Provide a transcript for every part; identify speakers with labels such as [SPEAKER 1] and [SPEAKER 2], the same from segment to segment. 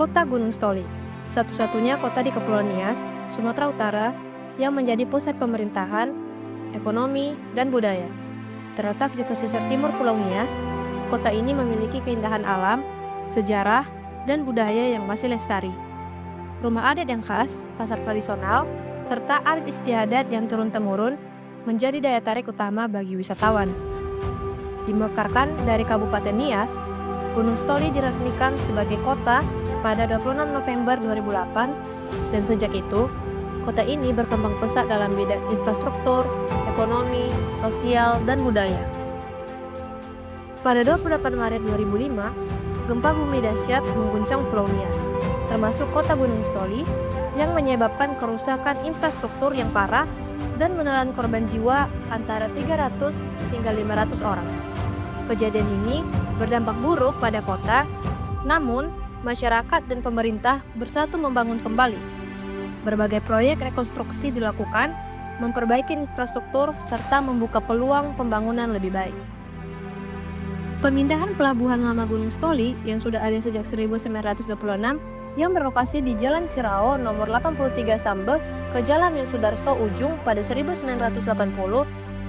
[SPEAKER 1] Kota Gunung Stoli, satu-satunya kota di Kepulauan Nias, Sumatera Utara yang menjadi pusat pemerintahan, ekonomi, dan budaya. Terletak di pesisir timur Pulau Nias, kota ini memiliki keindahan alam, sejarah, dan budaya yang masih lestari. Rumah adat yang khas, pasar tradisional, serta adat istiadat yang turun-temurun menjadi daya tarik utama bagi wisatawan. Dimekarkan dari Kabupaten Nias, Gunung Stoli diresmikan sebagai kota pada 26 November 2008 dan sejak itu, kota ini berkembang pesat dalam bidang infrastruktur, ekonomi, sosial, dan budaya. Pada 28 Maret 2005, gempa bumi dahsyat mengguncang Pulau Nias, termasuk kota Gunung Stoli, yang menyebabkan kerusakan infrastruktur yang parah dan menelan korban jiwa antara 300 hingga 500 orang. Kejadian ini berdampak buruk pada kota, namun masyarakat dan pemerintah bersatu membangun kembali. Berbagai proyek rekonstruksi dilakukan, memperbaiki infrastruktur, serta membuka peluang pembangunan lebih baik. Pemindahan Pelabuhan Lama Gunung Stoli yang sudah ada sejak 1926 yang berlokasi di Jalan Sirao nomor 83 Sambe ke Jalan Yosudarso Ujung pada 1980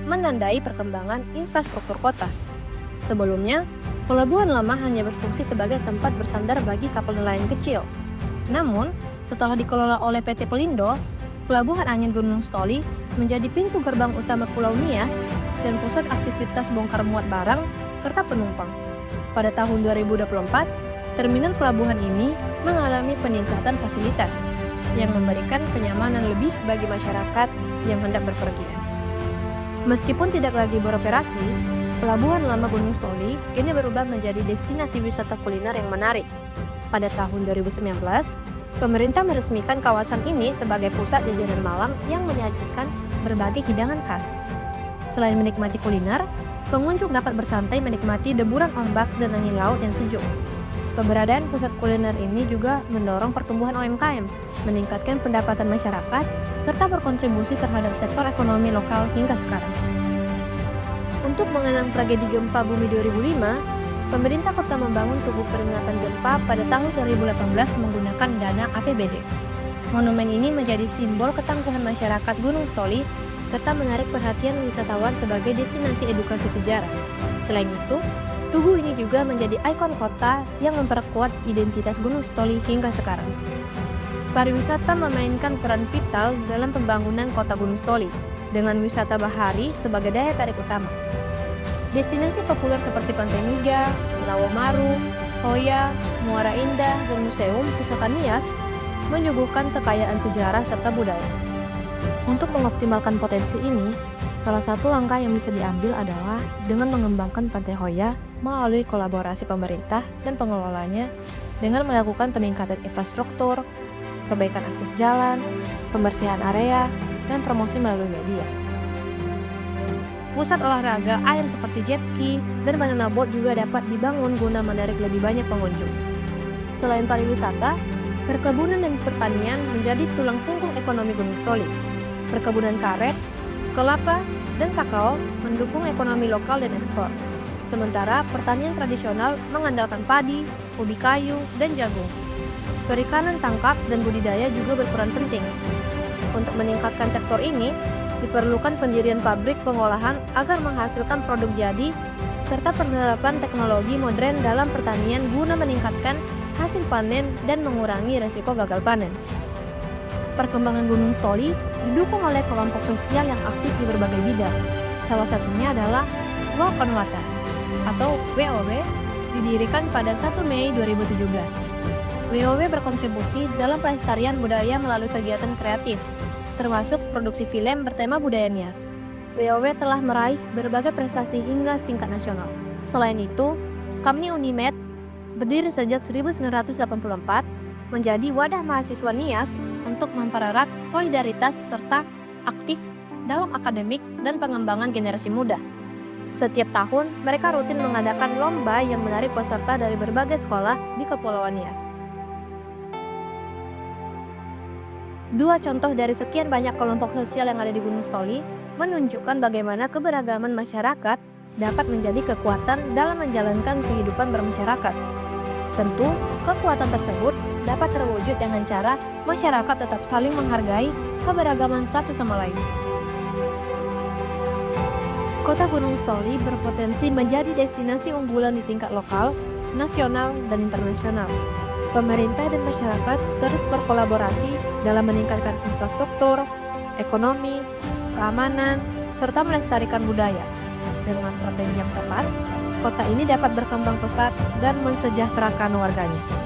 [SPEAKER 1] menandai perkembangan infrastruktur kota. Sebelumnya, Pelabuhan Lama hanya berfungsi sebagai tempat bersandar bagi kapal nelayan kecil. Namun, setelah dikelola oleh PT Pelindo, Pelabuhan Angin Gunung Stoli menjadi pintu gerbang utama Pulau Nias dan pusat aktivitas bongkar muat barang serta penumpang. Pada tahun 2024, terminal pelabuhan ini mengalami peningkatan fasilitas yang memberikan kenyamanan lebih bagi masyarakat yang hendak berpergian. Meskipun tidak lagi beroperasi, Pelabuhan Lama Gunung Stoli kini berubah menjadi destinasi wisata kuliner yang menarik. Pada tahun 2019, pemerintah meresmikan kawasan ini sebagai pusat jajanan malam yang menyajikan berbagai hidangan khas. Selain menikmati kuliner, pengunjung dapat bersantai menikmati deburan ombak dan angin laut yang sejuk. Keberadaan pusat kuliner ini juga mendorong pertumbuhan UMKM, meningkatkan pendapatan masyarakat, serta berkontribusi terhadap sektor ekonomi lokal hingga sekarang. Untuk mengenang tragedi gempa bumi 2005, pemerintah kota membangun tugu peringatan gempa pada tahun 2018 menggunakan dana APBD. Monumen ini menjadi simbol ketangguhan masyarakat Gunung Stoli serta menarik perhatian wisatawan sebagai destinasi edukasi sejarah. Selain itu, tugu ini juga menjadi ikon kota yang memperkuat identitas Gunung Stoli hingga sekarang. Pariwisata memainkan peran vital dalam pembangunan kota Gunung Stoli, dengan wisata bahari sebagai daya tarik utama. Destinasi populer seperti Pantai Miga, Lawomaru, Hoya, Muara Indah, dan Museum Pusaka Nias menyuguhkan kekayaan sejarah serta budaya. Untuk mengoptimalkan potensi ini, salah satu langkah yang bisa diambil adalah dengan mengembangkan Pantai Hoya melalui kolaborasi pemerintah dan pengelolanya dengan melakukan peningkatan infrastruktur, perbaikan akses jalan, pembersihan area, dan promosi melalui media. Pusat olahraga air seperti jet ski dan banana boat juga dapat dibangun guna menarik lebih banyak pengunjung. Selain pariwisata, perkebunan dan pertanian menjadi tulang punggung ekonomi Gunung Stoli. Perkebunan karet, kelapa, dan kakao mendukung ekonomi lokal dan ekspor. Sementara pertanian tradisional mengandalkan padi, ubi kayu, dan jagung. Perikanan tangkap dan budidaya juga berperan penting. Untuk meningkatkan sektor ini, diperlukan pendirian pabrik pengolahan agar menghasilkan produk jadi, serta penerapan teknologi modern dalam pertanian guna meningkatkan hasil panen dan mengurangi resiko gagal panen. Perkembangan Gunung Stoli didukung oleh kelompok sosial yang aktif di berbagai bidang. Salah satunya adalah Walk on Water atau WOW, didirikan pada 1 Mei 2017. WOW berkontribusi dalam pelestarian budaya melalui kegiatan kreatif, termasuk produksi film bertema budaya Nias. WOW telah meraih berbagai prestasi hingga tingkat nasional. Selain itu, Kamni Unimed berdiri sejak 1984 menjadi wadah mahasiswa Nias untuk mempererat solidaritas serta aktif dalam akademik dan pengembangan generasi muda. Setiap tahun, mereka rutin mengadakan lomba yang menarik peserta dari berbagai sekolah di Kepulauan Nias. Dua contoh dari sekian banyak kelompok sosial yang ada di Gunung Stoli menunjukkan bagaimana keberagaman masyarakat dapat menjadi kekuatan dalam menjalankan kehidupan bermasyarakat. Tentu, kekuatan tersebut dapat terwujud dengan cara masyarakat tetap saling menghargai keberagaman satu sama lain. Kota Gunung Stoli berpotensi menjadi destinasi unggulan di tingkat lokal, nasional, dan internasional. Pemerintah dan masyarakat terus berkolaborasi dalam meningkatkan infrastruktur, ekonomi, keamanan, serta melestarikan budaya. Dengan strategi yang tepat, kota ini dapat berkembang pesat dan mensejahterakan warganya.